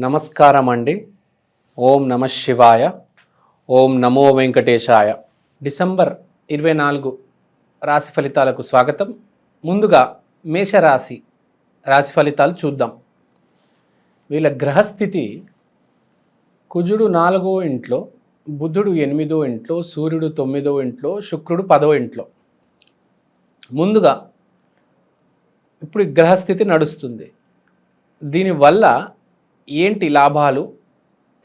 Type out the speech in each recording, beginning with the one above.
నమస్కారం అండి. ఓం నమ శివాయ. ఓం నమో వెంకటేశాయ. డిసెంబర్ 24 రాశి ఫలితాలకు స్వాగతం. ముందుగా మేషరాశి రాశి ఫలితాలు చూద్దాం. వీళ్ళ గ్రహస్థితి కుజుడు 4వ ఇంట్లో, బుధుడు 8వ ఇంట్లో, సూర్యుడు 9వ ఇంట్లో, శుక్రుడు 10వ ఇంట్లో. ముందుగా ఇప్పుడు గ్రహస్థితి నడుస్తుంది. దీనివల్ల ఏంటి లాభాలు,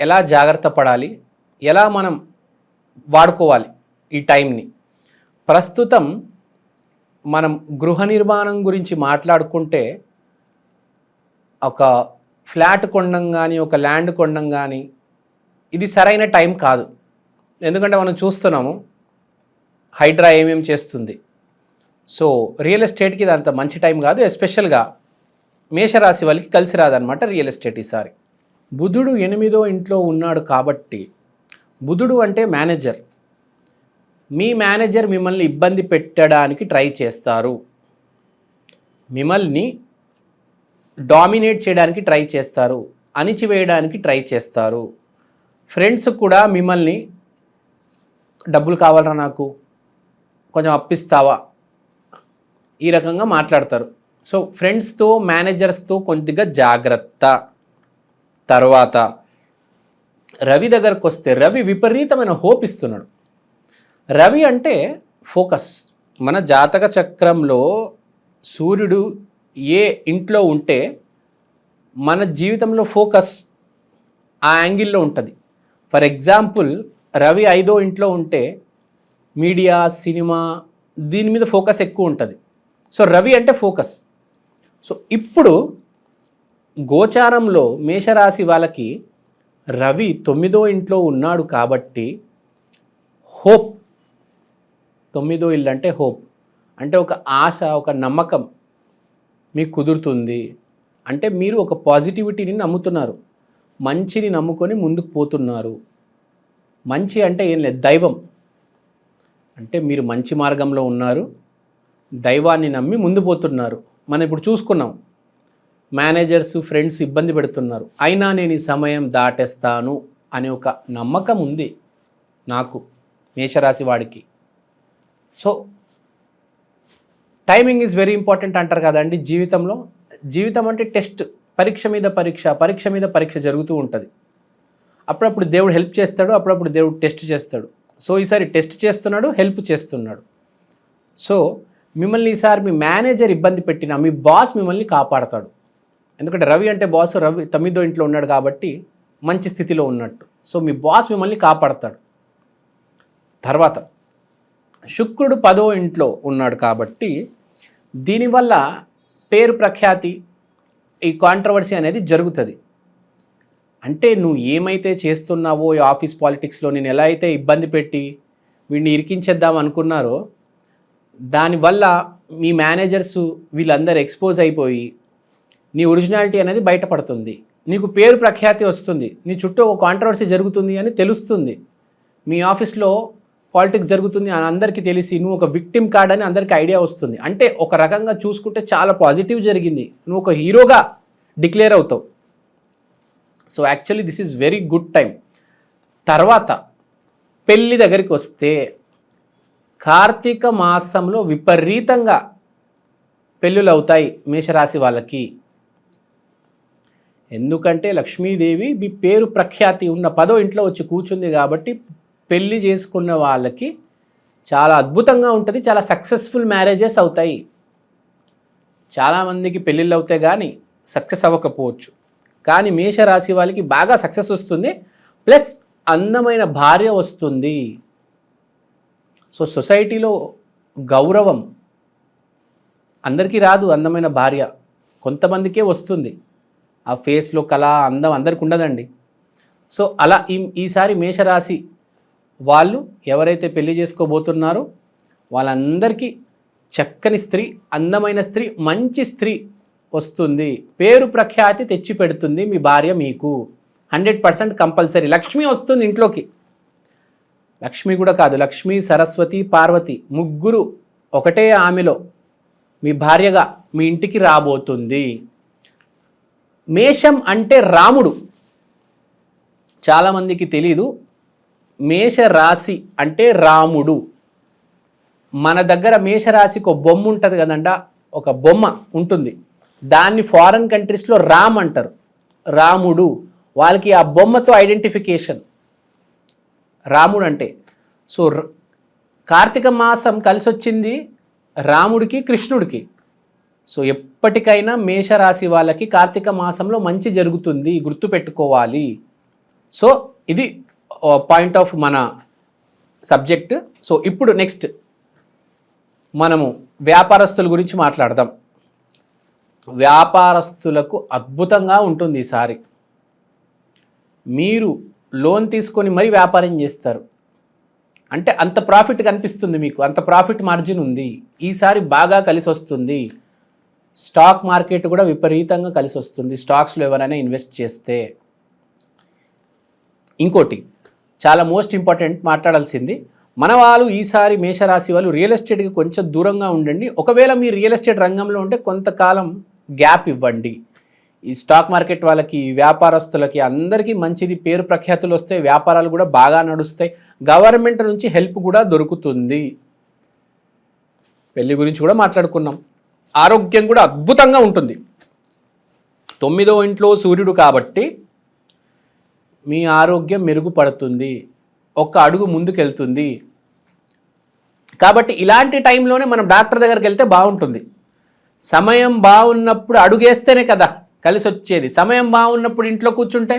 ఎలా జాగ్రత్త పడాలి, ఎలా మనం వాడుకోవాలి ఈ టైంని. ప్రస్తుతం మనం గృహ నిర్మాణం గురించి మాట్లాడుకుంటే ఒక ఫ్లాట్ కొనడం కానీ, ఒక ల్యాండ్ కొనడం కానీ ఇది సరైన టైం కాదు. ఎందుకంటే మనం చూస్తున్నాము హైడ్రా ఏమేమి చేస్తుంది. సో రియల్ ఎస్టేట్కి ఇది అంత మంచి టైం కాదు. ఎస్పెషల్గా మేషరాశి వాళ్ళకి కలిసి రాదనమాట రియల్ ఎస్టేట్ ఈసారి. బుధుడు 8వ ఇంట్లో ఉన్నాడు కాబట్టి, బుధుడు అంటే మేనేజర్. మీ మేనేజర్ మిమ్మల్ని ఇబ్బంది పెట్టడానికి ట్రై చేస్తారు, మిమ్మల్ని డామినేట్ చేయడానికి ట్రై చేస్తారు, అణిచివేయడానికి ట్రై చేస్తారు. ఫ్రెండ్స్ కూడా మిమ్మల్ని డబ్బులు కావాలరా, నాకు కొంచెం అప్పిస్తావా, ఈ రకంగా మాట్లాడతారు. సో ఫ్రెండ్స్తో, మేనేజర్స్తో కొద్దిగా జాగ్రత్త. తర్వాత రవి దగ్గరకు వస్తే, రవి విపరీతమైన హోప్ ఇస్తున్నాడు. రవి అంటే ఫోకస్. మన జాతక చక్రంలో సూర్యుడు ఏ ఇంట్లో ఉంటే మన జీవితంలో ఫోకస్ ఆ యాంగిల్లో ఉంటుంది. ఫర్ ఎగ్జాంపుల్ రవి 5వ ఇంట్లో ఉంటే మీడియా, సినిమా, దీని మీద ఫోకస్ ఎక్కువ ఉంటుంది. సో రవి అంటే ఫోకస్. సో ఇప్పుడు గోచారంలో మేషరాశి వాళ్ళకి రవి 9వ ఇంట్లో ఉన్నాడు కాబట్టి హోప్, 9వ ఇల్లు అంటే హోప్, అంటే ఒక ఆశ, ఒక నమ్మకం మీకు కుదురుతుంది. అంటే మీరు ఒక పాజిటివిటీని నమ్ముతున్నారు, మంచిని నమ్ముకొని ముందుకు పోతున్నారు. మంచి అంటే ఏం లేదు, దైవం. అంటే మీరు మంచి మార్గంలో ఉన్నారు, దైవాన్ని నమ్మి ముందు పోతున్నారు. మనం ఇప్పుడు చూసుకున్నాం, మేనేజర్స్, ఫ్రెండ్స్ ఇబ్బంది పెడుతున్నారు, అయినా నేను ఈ సమయం దాటేస్తాను అనే ఒక నమ్మకం ఉంది నాకు, మేషరాశి వాడికి. So timing is very important అంటారు కదండి జీవితంలో. జీవితం అంటే టెస్ట్, పరీక్ష మీద పరీక్ష, పరీక్ష మీద పరీక్ష జరుగుతూ ఉంటుంది. అప్పుడప్పుడు దేవుడు హెల్ప్ చేస్తాడు, అప్పుడప్పుడు దేవుడు టెస్ట్ చేస్తాడు. సో ఈసారి టెస్ట్ చేస్తున్నాడు, హెల్ప్ చేస్తున్నాడు. సో మిమ్మల్ని ఈసారి మీ మేనేజర్ ఇబ్బంది పెట్టినా మీ బాస్ మిమ్మల్ని కాపాడతాడు. ఎందుకంటే రవి అంటే బాస్, రవి 9వ ఇంట్లో ఉన్నాడు కాబట్టి మంచి స్థితిలో ఉన్నట్టు. సో మీ బాస్ మిమ్మల్ని కాపాడతాడు. తర్వాత శుక్రుడు 10వ ఇంట్లో ఉన్నాడు కాబట్టి దీనివల్ల పేరు ప్రఖ్యాతి, ఈ కాంట్రవర్సీ అనేది జరుగుతుంది. అంటే నువ్వు ఏమైతే చేస్తున్నావో ఈ ఆఫీస్ పాలిటిక్స్లో, నేను ఎలా అయితే ఇబ్బంది పెట్టి వీడిని ఇరికించేద్దాం అనుకున్నారో, దానివల్ల మీ మేనేజర్స్ వీళ్ళందరూ ఎక్స్పోజ్ అయిపోయి నీ ఒరిజినాలిటీ అనేది బయటపడుతుంది. నీకు పేరు ప్రఖ్యాతి వస్తుంది, నీ చుట్టూ ఒక కాంట్రవర్సీ జరుగుతుంది అని తెలుస్తుంది. మీ ఆఫీస్లో పాలిటిక్స్ జరుగుతుంది అని అందరికీ తెలిసి నువ్వు ఒక విక్టిమ్ కార్డ్ అని అందరికీ ఐడియా వస్తుంది. అంటే ఒక రకంగా చూసుకుంటే చాలా పాజిటివ్ జరిగింది, నువ్వు ఒక హీరోగా డిక్లేర్ అవుతావు. So actually this is very good time. తర్వాత పెళ్ళి దగ్గరికి వస్తే కార్తీక మాసంలో విపరీతంగా పెళ్ళిళ్ళు అవుతాయి మేషరాశి వాళ్ళకి. ఎందుకంటే లక్ష్మీదేవి మీ పేరు ప్రఖ్యాతి ఉన్న 10వ ఇంట్లో వచ్చి కూర్చుంది కాబట్టి పెళ్ళి చేసుకున్న వాళ్ళకి చాలా అద్భుతంగా ఉంటుంది, చాలా సక్సెస్ఫుల్ మ్యారేజెస్ అవుతాయి. చాలామందికి పెళ్ళిళ్ళు అవుతాయి కానీ సక్సెస్ అవ్వకపోవచ్చు, కానీ మేషరాశి వాళ్ళకి బాగా సక్సెస్ వస్తుంది, ప్లస్ అందమైన భార్య వస్తుంది. సో సొసైటీలో గౌరవం అందరికీ రాదు, అందమైన భార్య కొంతమందికే వస్తుంది. ఆ ఫేస్లో కళ, అందం అందరికి ఉండదండి. సో అలా ఈసారి మేషరాశి వాళ్ళు ఎవరైతే పెళ్లి చేసుకోబోతున్నారో వాళ్ళందరికీ చక్కని స్త్రీ, అందమైన స్త్రీ, మంచి స్త్రీ వస్తుంది. పేరు ప్రఖ్యాతి తెచ్చి పెడుతుంది మీ భార్య మీకు 100% కంపల్సరీ. లక్ష్మి వస్తుంది ఇంట్లోకి. లక్ష్మి కూడా కాదు, లక్ష్మి, సరస్వతి, పార్వతి ముగ్గురు ఒకటే ఆమెలో మీ భార్యగా మీ ఇంటికి రాబోతుంది. మేషం అంటే రాముడు, చాలామందికి తెలీదు, మేషరాశి అంటే రాముడు. మన దగ్గర మేషరాశికి ఒక బొమ్మ ఉంటుంది కదండ, ఒక బొమ్మ ఉంటుంది. దాన్ని ఫారెన్ కంట్రీస్లో రామ్ అంటారు, రాముడు. వాళ్ళకి ఆ బొమ్మతో ఐడెంటిఫికేషన్ రాముడు అంటే. సో కార్తీక మాసం కలిసి వచ్చింది రాముడికి, కృష్ణుడికి. సో ఎప్పటికైనా మేషరాశి వాళ్ళకి కార్తీక మాసంలో మంచి జరుగుతుంది, గుర్తుపెట్టుకోవాలి. సో ఇది పాయింట్ ఆఫ్ మన సబ్జెక్ట్. సో ఇప్పుడు నెక్స్ట్ మనము వ్యాపారస్తుల గురించి మాట్లాడదాం. వ్యాపారస్తులకు అద్భుతంగా ఉంటుంది ఈసారి. మీరు లోన్ తీసుకొని మరీ వ్యాపారం చేస్తారు అంటే అంత ప్రాఫిట్ కనిపిస్తుంది మీకు, అంత ప్రాఫిట్ మార్జిన్ ఉంది. ఈసారి బాగా కలిసి వస్తుంది. స్టాక్ మార్కెట్ కూడా విపరీతంగా కలిసి వస్తుంది, స్టాక్స్లో ఎవరైనా ఇన్వెస్ట్ చేస్తే. ఇంకోటి చాలా మోస్ట్ ఇంపార్టెంట్ మాట్లాడాల్సింది, మన వాళ్ళు ఈసారి మేషరాశి వాళ్ళు రియల్ ఎస్టేట్కి కొంచెం దూరంగా ఉండండి. ఒకవేళ మీరు రియల్ ఎస్టేట్ రంగంలో ఉంటే కొంతకాలం గ్యాప్ ఇవ్వండి. ఈ స్టాక్ మార్కెట్ వాళ్ళకి, వ్యాపారస్తులకి అందరికీ మంచిది, పేరు ప్రఖ్యాతులు వస్తాయి, వ్యాపారాలు కూడా బాగా నడుస్తాయి, గవర్నమెంట్ నుంచి హెల్ప్ కూడా దొరుకుతుంది. పెళ్లి గురించి కూడా మాట్లాడుకున్నాం. ఆరోగ్యం కూడా అద్భుతంగా ఉంటుంది. 9వ ఇంట్లో సూర్యుడు కాబట్టి మీ ఆరోగ్యం మెరుగుపడుతుంది, ఒక్క అడుగు ముందుకెళ్తుంది. కాబట్టి ఇలాంటి టైంలోనే మనం డాక్టర్ దగ్గరికి వెళ్తే బాగుంటుంది. సమయం బాగున్నప్పుడు అడుగేస్తేనే కదా కలిసి వచ్చేది. సమయం బాగున్నప్పుడు ఇంట్లో కూర్చుంటే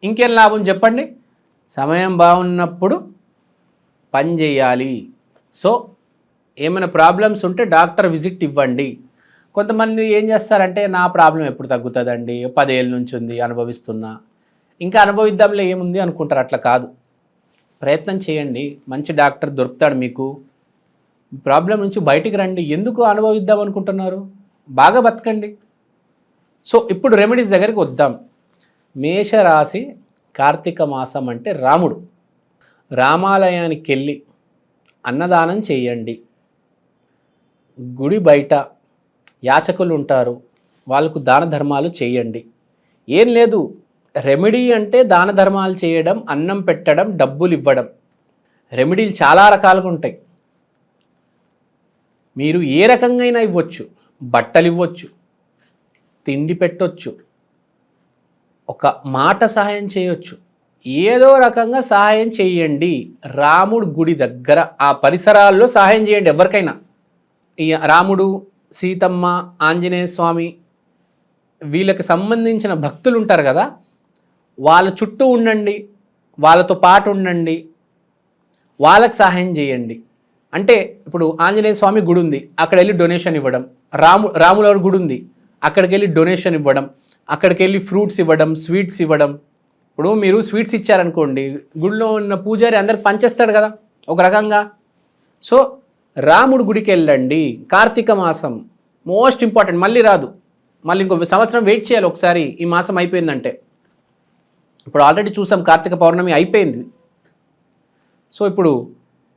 ఇంకేం లాభం చెప్పండి. సమయం బాగున్నప్పుడు పని చేయాలి. సో ఏమైనా ప్రాబ్లమ్స్ ఉంటే డాక్టర్ విజిట్ ఇవ్వండి. కొంతమంది ఏం చేస్తారంటే, నా ప్రాబ్లం ఎప్పుడు తగ్గుతుందండి, 10 ఏళ్ళ నుంచి ఉంది, అనుభవిస్తున్నా, ఇంకా అనుభవిద్దాంలే ఏముంది అనుకుంటారు. అట్లా కాదు, ప్రయత్నం చేయండి, మంచి డాక్టర్ దొరుకుతాడు మీకు. ప్రాబ్లం నుంచి బయటికి రండి. ఎందుకు అనుభవిద్దాం అనుకుంటున్నారు, బాగా బతకండి. సో ఇప్పుడు రెమెడీస్ దగ్గరికి వద్దాం. మేషరాశి కార్తీక మాసం అంటే రాముడు. రామాలయానికి వెళ్ళి అన్నదానం చేయండి. గుడి బయట యాచకులు ఉంటారు, వాళ్ళకు దాన ధర్మాలు చేయండి. ఏం లేదు, రెమెడీ అంటే దాన ధర్మాలు చేయడం, అన్నం పెట్టడం, డబ్బులు ఇవ్వడం. రెమెడీలు చాలా రకాలుగా ఉంటాయి. మీరు ఏ రకంగా అయినా ఇవ్వచ్చు. బట్టలు ఇవ్వచ్చు, తిండి పెట్టొచ్చు, ఒక మాట సహాయం చేయొచ్చు, ఏదో రకంగా సహాయం చేయండి. రాముడు గుడి దగ్గర ఆ పరిసరాల్లో సహాయం చేయండి ఎవరికైనా. ఈ రాముడు, సీతమ్మ, ఆంజనేయ స్వామి వీళ్ళకి సంబంధించిన భక్తులు ఉంటారు కదా, వాళ్ళ చుట్టూ ఉండండి, వాళ్ళతో పాటు ఉండండి, వాళ్ళకి సహాయం చేయండి. అంటే ఇప్పుడు ఆంజనేయ స్వామి గుడి ఉంది, అక్కడ వెళ్ళి డొనేషన్ ఇవ్వడం. రాముల గుడి ఉంది, అక్కడికి వెళ్ళి డొనేషన్ ఇవ్వడం, అక్కడికి వెళ్ళి ఫ్రూట్స్ ఇవ్వడం, స్వీట్స్ ఇవ్వడం. ఇప్పుడు మీరు స్వీట్స్ ఇచ్చారనుకోండి, గుడిలో ఉన్న పూజారి అందరికి పంచేస్తాడు కదా ఒక రకంగా. సో రాముడు గుడికి వెళ్ళండి. కార్తీక మాసం మోస్ట్ ఇంపార్టెంట్, మళ్ళీ రాదు, మళ్ళీ ఇంకో సంవత్సరం వెయిట్ చేయాలి ఒకసారి ఈ మాసం అయిపోయిందంటే. ఇప్పుడు ఆల్రెడీ చూసాం, కార్తీక పౌర్ణమి అయిపోయింది. సో ఇప్పుడు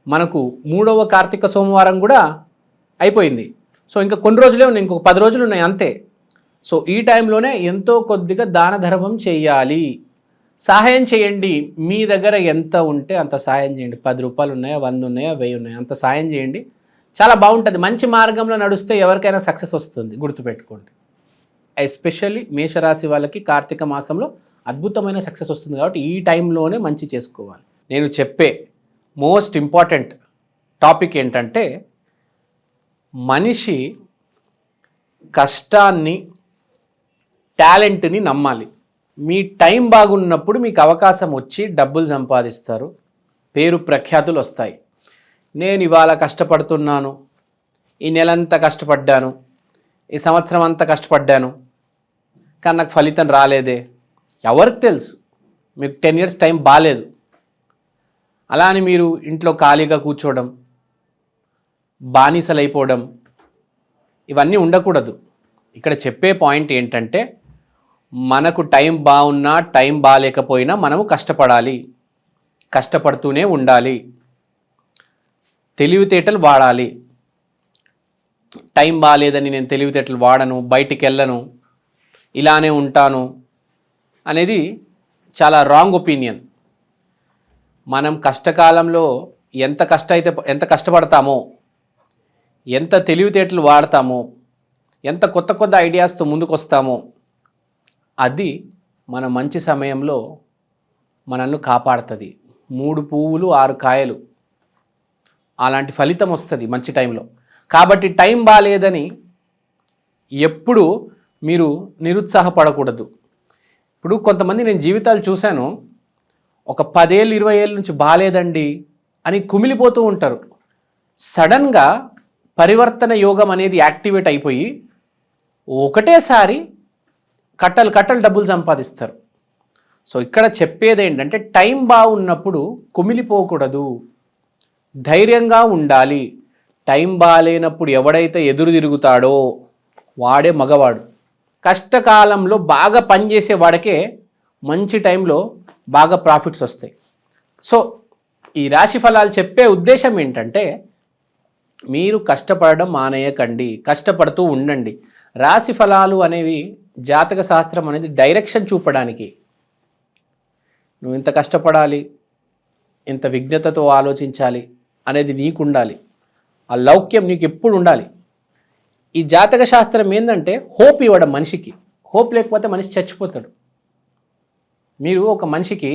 మనకు 3వ కార్తీక సోమవారం కూడా అయిపోయింది. సో ఇంకా కొన్ని రోజులే ఉన్నాయి, ఇంకొక 10 రోజులు ఉన్నాయి అంతే. సో ఈ టైంలోనే ఎంతో కొద్దిగా దాన ధర్మం చేయాలి, సహాయం చేయండి. మీ దగ్గర ఎంత ఉంటే అంత సహాయం చేయండి. 10 రూపాయలు ఉన్నాయా, 100 ఉన్నాయా, 1000 ఉన్నాయా, అంత సహాయం చేయండి. చాలా బాగుంటుంది. మంచి మార్గంలో నడుస్తే ఎవరికైనా సక్సెస్ వస్తుంది, గుర్తుపెట్టుకోండి. ఎస్పెషల్లీ మేషరాశి వాళ్ళకి కార్తీక మాసంలో అద్భుతమైన సక్సెస్ వస్తుంది. కాబట్టి ఈ టైంలోనే మంచి చేసుకోవాలి. నేను చెప్పే మోస్ట్ ఇంపార్టెంట్ టాపిక్ ఏంటంటే, మనిషి కష్టాన్ని, టాలెంట్ని నమ్మాలి. మీ టైం బాగున్నప్పుడు మీకు అవకాశం వచ్చి డబ్బులు సంపాదిస్తారు, పేరు ప్రఖ్యాతులు వస్తాయి. నేను ఇవాళ కష్టపడుతున్నాను, ఈ నెలంతా కష్టపడ్డాను, ఈ సంవత్సరం అంతా కష్టపడ్డాను, కానీ నాకు ఫలితం రాలేదే. ఎవరికి తెలుసు, మీకు 10 years టైం బాగాలేదు. అలా అని మీరు ఇంట్లో ఖాళీగా కూర్చోవడం, బానిసలైపోవడం, ఇవన్నీ ఉండకూడదు. ఇక్కడ చెప్పే పాయింట్ ఏంటంటే, మనకు టైం బాగున్నా టైం బాగాలేకపోయినా మనము కష్టపడాలి, కష్టపడుతూనే ఉండాలి, తెలివితేటలు వాడాలి. టైం బాగాలేదని నేను తెలివితేటలు వాడను, బయటికి వెళ్ళను, ఇలానే ఉంటాను అనేది చాలా రాంగ్ ఒపీనియన్. మనం కష్టకాలంలో ఎంత కష్టపడతామో, ఎంత తెలివితేటలు వాడతామో, ఎంత కొత్త కొత్త ఐడియాస్తో ముందుకు వస్తామో, అది మన మంచి సమయంలో మనల్ని కాపాడుతుంది. 3 పువ్వులు 6 కాయలు అలాంటి ఫలితం వస్తుంది మంచి టైంలో. కాబట్టి టైం బాగాలేదని ఎప్పుడు మీరు నిరుత్సాహపడకూడదు. ఇప్పుడు కొంతమంది నేను జీవితాలు చూశాను, ఒక 10 ఏళ్ళు 20 ఏళ్ళ నుంచి బాగాలేదండి అని కుమిలిపోతూ ఉంటారు. సడన్గా పరివర్తన యోగం అనేది యాక్టివేట్ అయిపోయి ఒకటేసారి కట్టలు డబ్బులు సంపాదిస్తారు. సో ఇక్కడ చెప్పేది ఏంటంటే టైం బాగున్నప్పుడు కుమిలిపోకూడదు, ధైర్యంగా ఉండాలి. టైం బాగాలేనప్పుడు ఎవడైతే ఎదురు తిరుగుతాడో వాడే మగవాడు. కష్టకాలంలో బాగా పనిచేసే వాడికే మంచి టైంలో బాగా ప్రాఫిట్స్ వస్తాయి. సో ఈ రాశి ఫలాలు చెప్పే ఉద్దేశం ఏంటంటే మీరు కష్టపడడం మానేయకండి, కష్టపడుతూ ఉండండి. రాశి ఫలాలు అనేవి జాతక శాస్త్రం అనేది డైరెక్షన్ చూపడానికి. నువ్వు ఇంత కష్టపడాలి, ఇంత విజ్ఞతతో ఆలోచించాలి అనేది నీకు ఉండాలి. ఆ లౌక్యం నీకు ఎప్పుడు ఉండాలి. ఈ జాతక శాస్త్రం ఏంటంటే హోప్ ఇవ్వడం మనిషికి. హోప్ లేకపోతే మనిషి చచ్చిపోతాడు. మీరు ఒక మనిషికి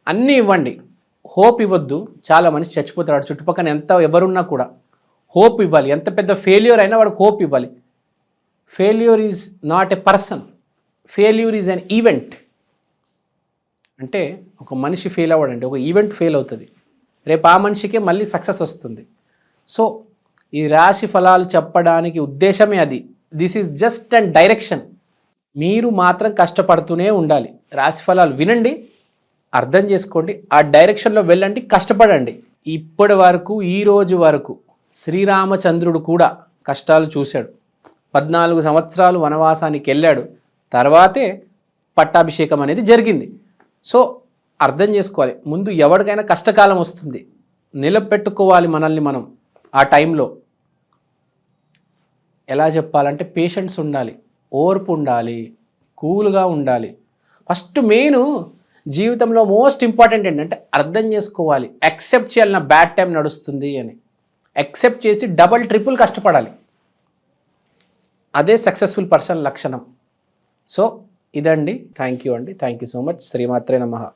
అన్నీ ఇవ్వండి, హోప్ ఇవ్వద్దు, చాలా మనిషి చచ్చిపోతాడు. చుట్టుపక్కల ఎవరున్నా కూడా హోప్ ఇవ్వాలి. ఎంత పెద్ద ఫెయిల్యూర్ అయినా వాడికి హోప్ ఇవ్వాలి. Failure is not a person, failure is an event. అంటే ఒక మనిషి ఫెయిల్ అవ్వడండి, ఒక ఈవెంట్ ఫెయిల్ అవుతుంది, రేపు ఆ మనిషికే మళ్ళీ సక్సెస్ వస్తుంది. సో ఈ రాశి ఫలాలు చెప్పడానికి ఉద్దేశమే అది. This is just and direction. మీరు మాత్రం కష్టపడుతూనే ఉండాలి. రాశి ఫలాలు వినండి, అర్థం చేసుకోండి, ఆ డైరెక్షన్లో వెళ్ళండి, కష్టపడండి. ఇప్పటి వరకు ఈ రోజు వరకు శ్రీరామచంద్రుడు కూడా కష్టాలు చూశాడు. 14 సంవత్సరాలు వనవాసానికి వెళ్ళాడు, తర్వాతే పట్టాభిషేకం అనేది జరిగింది. సో అర్థం చేసుకోవాలి, ముందు ఎవరికైనా కష్టకాలం వస్తుంది, నిలబెట్టుకోవాలి మనల్ని మనం. ఆ టైంలో ఎలా చెప్పాలంటే పేషెన్స్ ఉండాలి, ఓర్పు ఉండాలి, కూల్గా ఉండాలి. ఫస్ట్ మెయిన్ జీవితంలో మోస్ట్ ఇంపార్టెంట్ ఏంటంటే అర్థం చేసుకోవాలి, యాక్సెప్ట్ చేయాలి. నా బ్యాడ్ టైం నడుస్తుంది అని యాక్సెప్ట్ చేసి డబల్ ట్రిపుల్ కష్టపడాలి. అదే సక్సెస్ఫుల్ పర్సన్ లక్షణం. సో ఇదండి. థ్యాంక్ యూ అండి, థ్యాంక్ యూ సో మచ్. శ్రీమాత్రే నమః.